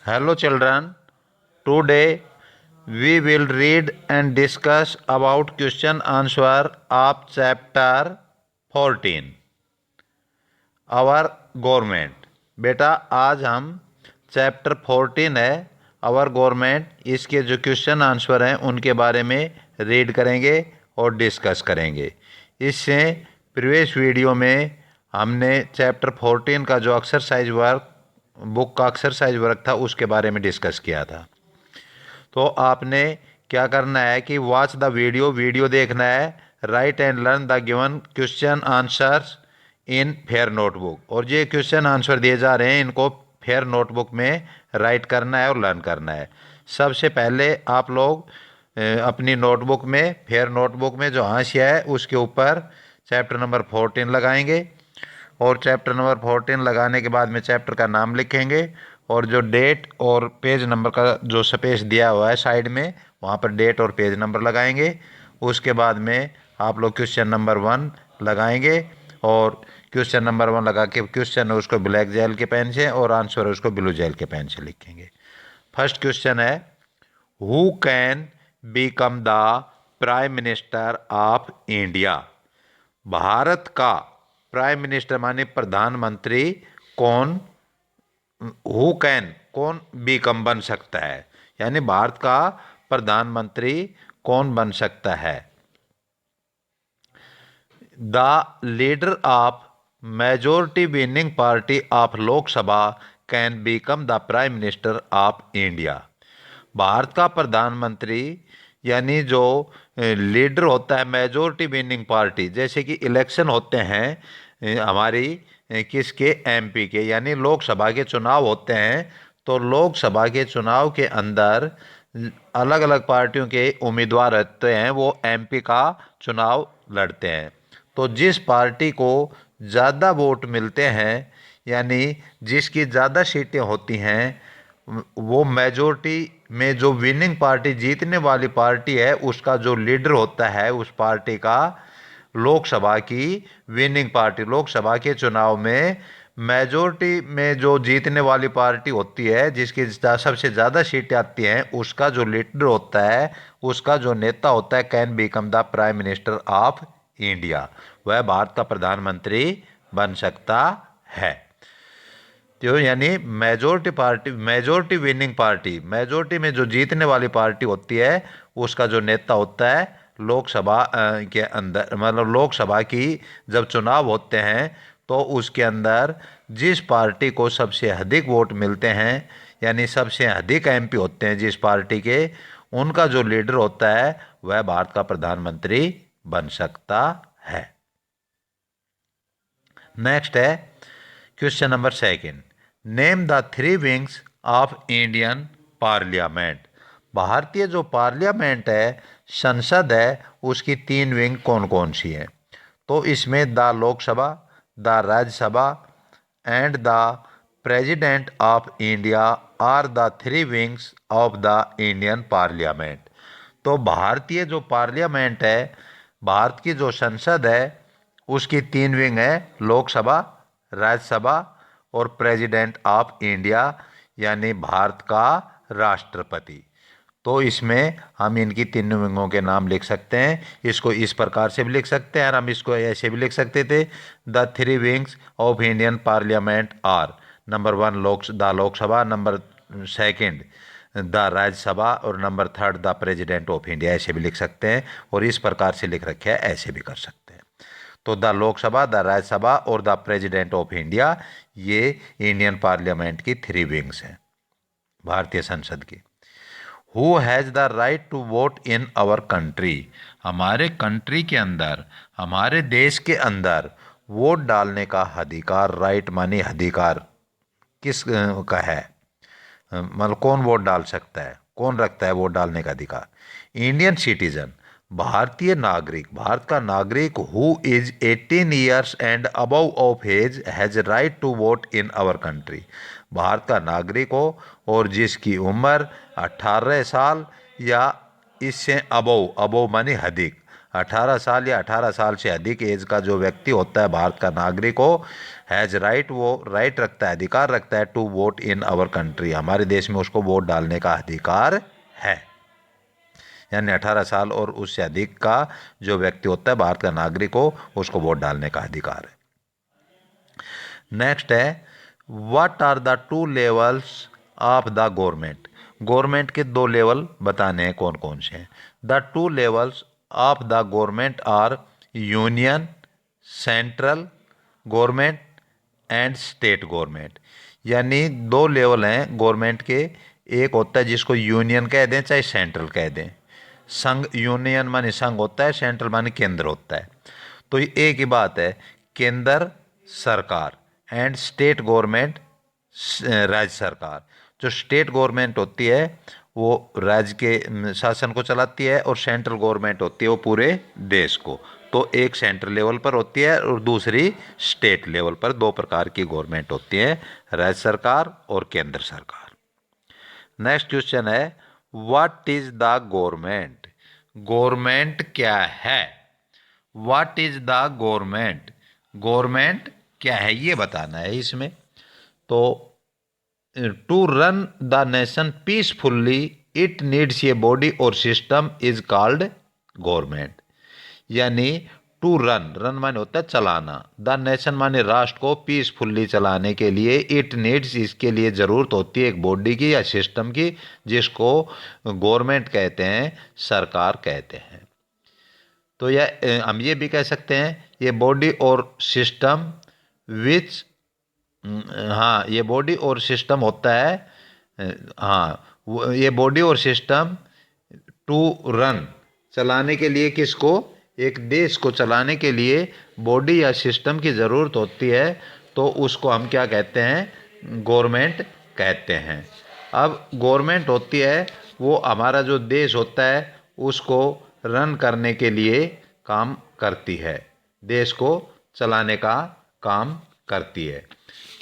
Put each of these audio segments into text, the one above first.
Hello children, today we will read and discuss about question answer of chapter 14 our government. बेटा आज हम chapter 14 है our government, इसके जो क्वेश्चन आंसर हैं उनके बारे में रीड करेंगे और डिस्कस करेंगे। इससे प्रीवियस वीडियो में हमने चैप्टर 14 का जो एक्सरसाइज वर्क बुक का एक्सरसाइज वर्क था उसके बारे में डिस्कस किया था। तो आपने क्या करना है कि वॉच द वीडियो देखना है, right and learn the given question answers in fair notebook. और ये क्वेश्चन आंसर दिए जा रहे हैं, इनको फेयर नोटबुक में राइट करना है और लर्न करना है। सबसे पहले आप लोग अपनी नोटबुक में, फेयर नोटबुक में जो हाशिया है उसके ऊपर चैप्टर नंबर 14 लगाएंगे और चैप्टर नंबर 14 लगाने के बाद में चैप्टर का नाम लिखेंगे और जो डेट और पेज नंबर का जो स्पेस दिया हुआ है साइड में, वहाँ पर डेट और पेज नंबर लगाएंगे। उसके बाद में आप लोग क्वेश्चन नंबर 1 लगाएंगे और क्वेश्चन नंबर 1 लगा के क्वेश्चन है उसको ब्लैक जेल के पेन से और आंसर है उसको ब्लू जेल के पेन से लिखेंगे। फर्स्ट क्वेश्चन है, who can become the prime minister of India. Bharat का प्राइम मिनिस्टर माने प्रधानमंत्री कौन, हु कैन कौन बिकम बन सकता है, यानी भारत का प्रधानमंत्री कौन बन सकता है। The leader of majority winning party of Lok Sabha can become the prime minister of India. Bharat का प्रधानमंत्री यानी जो लीडर होता है मेजोरिटी विनिंग पार्टी, जैसे कि इलेक्शन होते हैं हमारी किसके, एमपी के, यानी लोकसभा के चुनाव होते हैं। तो लोकसभा के चुनाव के अंदर अलग अलग पार्टियों के उम्मीदवार रहते हैं, वो एमपी का चुनाव लड़ते हैं। तो जिस पार्टी को ज़्यादा वोट मिलते हैं, यानी जिसकी ज़्यादा सीटें होती हैं, वो मेजोरिटी में जो विनिंग पार्टी, जीतने वाली पार्टी है, उसका जो लीडर होता है उस पार्टी का, लोकसभा की विनिंग पार्टी, लोकसभा के चुनाव में मेजोरिटी में जो जीतने वाली पार्टी होती है, जिसकी सबसे ज़्यादा सीटें आती हैं, उसका जो लीडर होता है, उसका जो नेता होता है, can become the prime minister of India, वह भारत का प्रधानमंत्री बन सकता है। तो यानी मेजोरिटी विनिंग पार्टी, मेजोरिटी में जो जीतने वाली पार्टी होती है, उसका जो नेता होता है लोकसभा के अंदर, मतलब लोकसभा की जब चुनाव होते हैं तो उसके अंदर जिस पार्टी को सबसे अधिक वोट मिलते हैं, यानी सबसे अधिक एमपी होते हैं जिस पार्टी के, उनका जो लीडर होता है वह भारत का प्रधानमंत्री बन सकता है। नेक्स्ट है question number 2, name the 3 wings of Indian parliament. भारतीय जो पार्लियामेंट है, संसद है, उसकी 3 विंग कौन कौन सी हैं। तो इसमें the Lok Sabha, the Rajya Sabha and the president of India are the 3 wings of the Indian parliament. तो भारतीय जो पार्लियामेंट है, भारत की जो संसद है, उसकी 3 विंग है, लोकसभा, राज्यसभा और प्रेसिडेंट ऑफ इंडिया, यानी भारत का राष्ट्रपति। तो इसमें हम इनकी 3 विंगों के नाम लिख सकते हैं। इसको इस प्रकार से भी लिख सकते हैं और हम इसको ऐसे भी लिख सकते थे, the 3 wings of Indian parliament are, number 1 the Lok Sabha, number 2 the Rajya Sabha और number 3 the president of India. ऐसे भी लिख सकते हैं और इस प्रकार से लिख रखे हैं, ऐसे भी कर सकते हैं। तो द लोकसभा, द राज्यसभा और द प्रेसिडेंट ऑफ इंडिया, ये इंडियन पार्लियामेंट की 3 विंग्स हैं, भारतीय संसद की। Who has the right to vote in our country. हमारे कंट्री के अंदर, हमारे देश के अंदर वोट डालने का अधिकार, राइट मानी अधिकार, किस का है, मतलब कौन वोट डाल सकता है, कौन रखता है वोट डालने का अधिकार। इंडियन सिटीजन, भारतीय नागरिक, भारत का नागरिक, who is 18 years and above of age has right to vote in our country. Bharat का नागरिक हो और जिसकी उम्र 18 साल या इससे अबव, अबव माने अधिक, 18 साल या 18 साल से अधिक एज का जो व्यक्ति होता है भारत का नागरिक हो, हैज़ राइट, वो राइट रखता है, अधिकार रखता है to vote in our country, हमारे देश में उसको वोट डालने का अधिकार है। यानी 18 साल और उससे अधिक का जो व्यक्ति होता है भारत का नागरिक हो, उसको वोट डालने का अधिकार है। नेक्स्ट है, what are the two levels of the government. Government के दो लेवल बताने हैं, कौन कौन से हैं। The two levels of the government are union, central government and state government. यानी दो लेवल हैं गवर्नमेंट के, एक होता है जिसको यूनियन कह दें चाहे सेंट्रल कह दें। संघ, यूनियन माने संघ होता है, सेंट्रल माने केंद्र होता है। तो ये एक ही बात है, केंद्र सरकार एंड स्टेट गवर्नमेंट राज्य सरकार। जो स्टेट गवर्नमेंट होती है वो राज्य के शासन को चलाती है और सेंट्रल गवर्नमेंट होती है वो पूरे देश को। तो एक सेंट्रल लेवल पर होती है और दूसरी स्टेट लेवल पर। दो प्रकार की गवर्नमेंट होती है, राज्य सरकार और केंद्र सरकार। नेक्स्ट क्वेश्चन है, what is the government. Government क्या है। What is the government, government क्या है ये बताना है इसमें। तो to run the nation peacefully it needs a body और सिस्टम इज कॉल्ड गवर्नमेंट। यानी टू रन, रन माने होता है चलाना, द नेशन माने राष्ट्र को पीसफुल्ली चलाने के लिए, इट नीड्स इसके लिए ज़रूरत होती है एक बॉडी की या सिस्टम की, जिसको गवर्नमेंट कहते हैं, सरकार कहते हैं। तो यह हम ये भी कह सकते हैं ये बॉडी और सिस्टम विच, हाँ ये बॉडी और सिस्टम होता है, हाँ ये बॉडी और सिस्टम टू रन चलाने के लिए, किसको, एक देश को चलाने के लिए बॉडी या सिस्टम की ज़रूरत होती है, तो उसको हम क्या कहते हैं, गवर्नमेंट कहते हैं। अब गवर्नमेंट होती है वो हमारा जो देश होता है उसको रन करने के लिए काम करती है, देश को चलाने का काम करती है।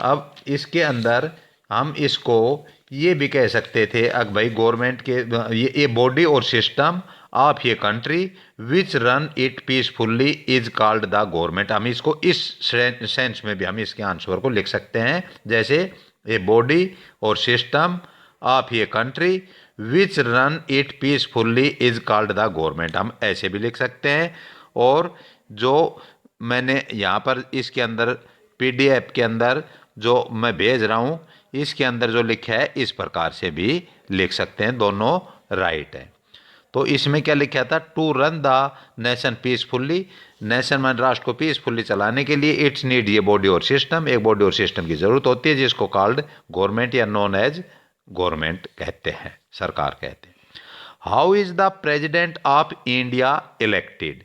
अब इसके अंदर हम इसको ये भी कह सकते थे, अगर भाई गवर्नमेंट के ये बॉडी और सिस्टम ऑफ ये country which run it peacefully is called the government. हम इसको इस सेंस में भी हम इसके आंसर को लिख सकते हैं, जैसे ए बॉडी और सिस्टम ऑफ ये country which run it peacefully is called the government, हम ऐसे भी लिख सकते हैं। और जो मैंने यहाँ पर इसके अंदर PDF के अंदर जो मैं भेज रहा हूँ इसके अंदर जो लिखा है इस प्रकार से भी लिख सकते हैं, दोनों राइट है। तो इसमें क्या लिखा था, to run the nation peacefully, nation मान राष्ट्र को पीसफुल्ली चलाने के लिए इट्स नीड ये बॉडी और सिस्टम, एक बॉडी और सिस्टम की जरूरत होती है जिसको कॉल्ड गवर्नमेंट या नॉन एज गवर्नमेंट कहते हैं, सरकार कहते हैं। How is the president of India elected.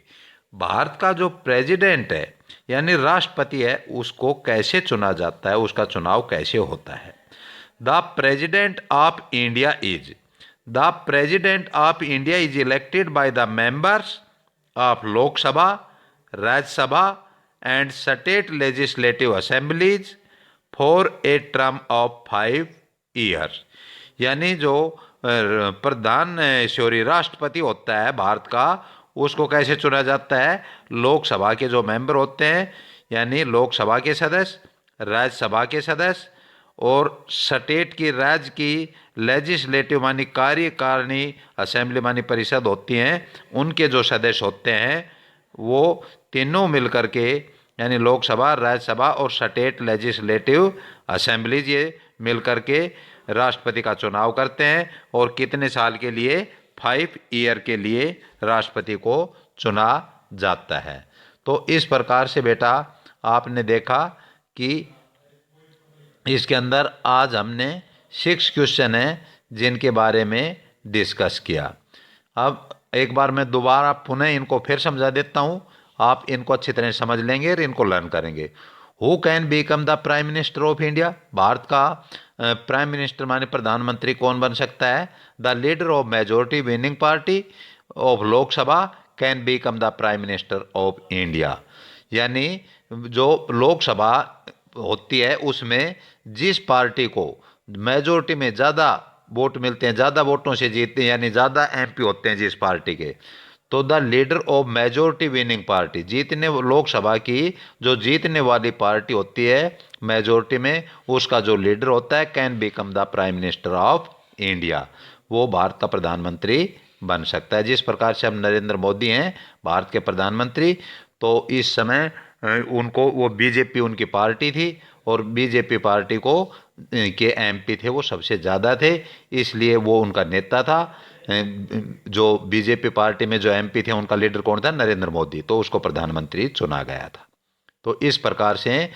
Bharat का जो प्रेसिडेंट है यानी राष्ट्रपति है उसको कैसे चुना जाता है, उसका चुनाव कैसे होता है। The president of India is, the president of India is elected by the members of Lok Sabha, Rajya Sabha and state legislative assemblies for a term of 5 years. यानी जो प्रधान राष्ट्रपति होता है भारत का उसको कैसे चुना जाता है, लोकसभा के जो मेंबर होते हैं यानी लोकसभा के सदस्य, राज्यसभा के सदस्य और स्टेट की, राज्य की लेजिस्लेटिव मानी कार्यकारिणी, असेंबली मानी परिषद होती हैं, उनके जो सदस्य होते हैं वो तीनों मिलकर के यानी लोकसभा, राज्यसभा और स्टेट लेजिस्लेटिव असेंबलीज ये मिलकर के राष्ट्रपति का चुनाव करते हैं। और कितने साल के लिए, 5 ईयर के लिए राष्ट्रपति को चुना जाता है। तो इस प्रकार से बेटा आपने देखा कि इसके अंदर आज हमने 6 क्वेश्चन हैं जिनके बारे में डिस्कस किया। अब एक बार मैं दोबारा पुनः इनको फिर समझा देता हूँ, आप इनको अच्छी तरह समझ लेंगे और इनको लर्न करेंगे। Who can become the prime minister of India, Bharat का प्राइम मिनिस्टर माने प्रधानमंत्री कौन बन सकता है। The leader of majority winning party of Lok Sabha can become the prime minister of India. यानी जो लोकसभा होती है उसमें जिस पार्टी को मेजोरिटी में ज़्यादा वोट मिलते हैं, ज़्यादा वोटों से जीतते हैं यानी ज़्यादा MP होते हैं जिस पार्टी के, तो the leader of majority winning party, जीतने लोकसभा की जो जीतने वाली पार्टी होती है मेजोरिटी में, उसका जो लीडर होता है can become the prime minister of India, वो भारत का प्रधानमंत्री बन सकता है। जिस प्रकार से अब नरेंद्र मोदी हैं भारत के प्रधानमंत्री, तो इस समय उनको वो बीजेपी उनकी पार्टी थी और बीजेपी पार्टी को के एमपी थे वो सबसे ज़्यादा थे, इसलिए वो उनका नेता था। जो बीजेपी पार्टी में जो एमपी थे उनका लीडर कौन था, नरेंद्र मोदी, तो उसको प्रधानमंत्री चुना गया था। तो इस प्रकार से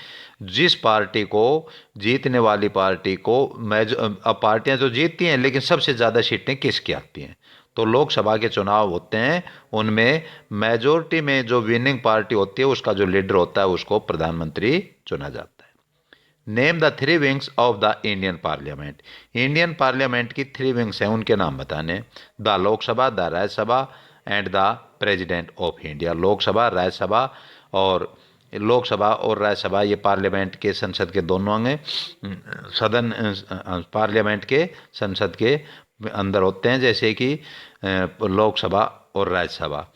जिस पार्टी को जीतने वाली पार्टी को अब पार्टियां तो जीतती हैं लेकिन सबसे ज़्यादा सीटें किसकी आती हैं, तो लोकसभा के चुनाव होते हैं उनमें मेजोरिटी में जो विनिंग पार्टी होती है उसका जो लीडर होता है उसको प्रधानमंत्री चुना जाता है। Name the three wings of the Indian parliament, Indian parliament की थ्री विंग्स हैं, उनके नाम बताने। The Lok Sabha, the Rajya Sabha and the president of India. Lok Sabha, Rajya Sabha और लोकसभा और राज्यसभा ये पार्लियामेंट के संसद के दोनों अंग हैं। सदन पार्लियामेंट के संसद के अंदर होते हैं, जैसे कि लोकसभा और राज्यसभा।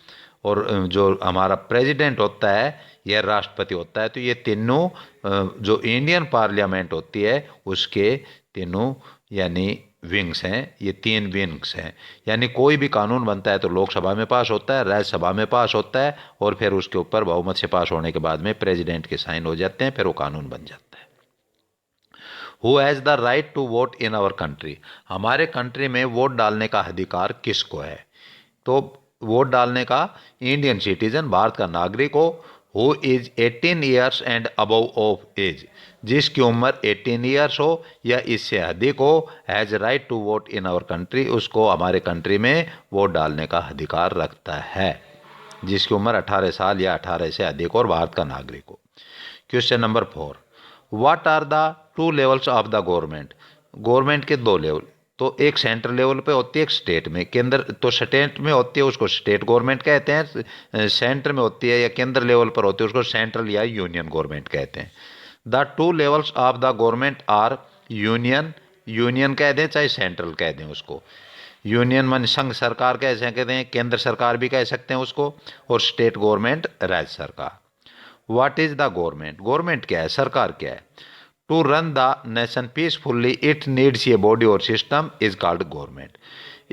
और जो हमारा प्रेसिडेंट होता है यह राष्ट्रपति होता है। तो ये तीनों जो इंडियन पार्लियामेंट होती है उसके तीनों यानी विंग्स हैं, ये तीन विंग्स हैं। यानी कोई भी कानून बनता है तो लोकसभा में पास होता है, राज्यसभा में पास होता है और फिर उसके ऊपर बहुमत से पास होने के बाद में प्रेसिडेंट के साइन हो जाते हैं, फिर वो कानून बन जाता है। Who has the right to vote in our country, हमारे कंट्री में वोट डालने का अधिकार किसको है, तो वोट डालने का इंडियन सिटीजन, भारत का नागरिक हो, who is 18 years and above of age, जिसकी उम्र 18 ईयर्स हो या इससे अधिक हो, has right to vote in our country, उसको हमारे कंट्री में वोट डालने का अधिकार रखता है, जिसकी उम्र 18 साल या 18 से अधिक और भारत का नागरिक हो। Question number 4, what are the two levels of the government, government के दो लेवल, तो एक सेंट्रल लेवल पे होती है, एक स्टेट में, केंद्र तो स्टेट में होती है उसको स्टेट गवर्नमेंट कहते हैं, सेंटर में होती है या केंद्र लेवल पर होती है उसको सेंट्रल या यूनियन गवर्नमेंट कहते हैं। The two levels of the government are union, union कह दें चाहे सेंट्रल कह दें उसको, यूनियन मन संघ सरकार कह सकते हैं, केंद्र सरकार भी कह सकते हैं उसको, और स्टेट गवर्नमेंट राज्य सरकार। What is the government, government क्या है, सरकार क्या है, to run the nation peacefully it needs a body और सिस्टम इज कॉल्ड गवर्नमेंट।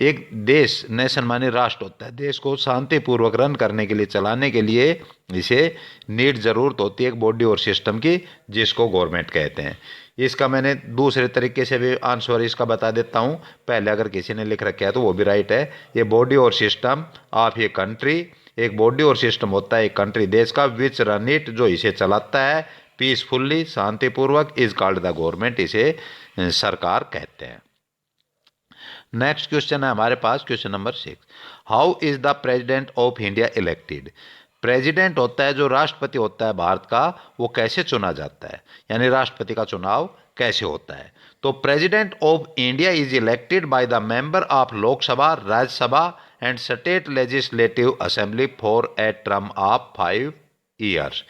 एक देश, नेशन माने राष्ट्र होता है, देश को शांतिपूर्वक रन करने के लिए, चलाने के लिए इसे नीड जरूरत होती है एक बॉडी और सिस्टम की, जिसको गवर्नमेंट कहते हैं। इसका मैंने दूसरे तरीके से भी आंसर इसका बता देता हूँ, पहले अगर किसी ने लिख रखा है तो वो भी राइट है। ये बॉडी और सिस्टम ऑफ ए कंट्री, एक बॉडी और सिस्टम होता है एक कंट्री देश का, विच रन इट जो इसे चलाता है, पीसफुल्ली शांतिपूर्वक, इज कॉल्ड द गवर्नमेंट, इसे सरकार कहते हैं। नेक्स्ट क्वेश्चन है हमारे पास question number 6, how is the president of India elected, president होता है जो राष्ट्रपति होता है भारत का, वो कैसे चुना जाता है, यानी राष्ट्रपति का चुनाव कैसे होता है। तो president of India is elected by the member of Lok Sabha, Rajya Sabha and state legislative assembly for a term of 5 years,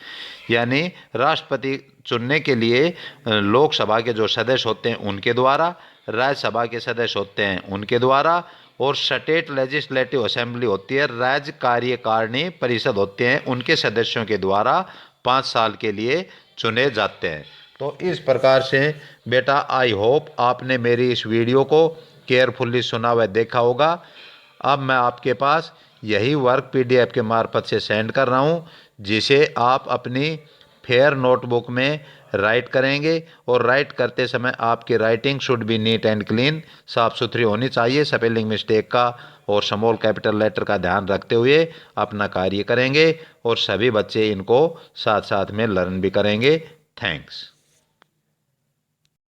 यानी राष्ट्रपति चुनने के लिए लोकसभा के जो सदस्य होते हैं उनके द्वारा, राज्यसभा के सदस्य होते हैं उनके द्वारा, और स्टेट लेजिस्लेटिव असेंबली होती है, राज्य कार्यकारिणी परिषद होते हैं उनके सदस्यों के द्वारा 5 साल के लिए चुने जाते हैं। तो इस प्रकार से बेटा आई होप आपने मेरी इस वीडियो को केयरफुली सुना व देखा होगा। अब मैं आपके पास यही वर्क PDF के मार्फत से सेंड कर रहा हूँ, जिसे आप अपनी फेयर नोटबुक में राइट करेंगे, और राइट करते समय आपकी writing should be neat and clean, साफ़ सुथरी होनी चाहिए, स्पेलिंग मिस्टेक का और स्मॉल कैपिटल लेटर का ध्यान रखते हुए अपना कार्य करेंगे, और सभी बच्चे इनको साथ साथ में लर्न भी करेंगे। थैंक्स।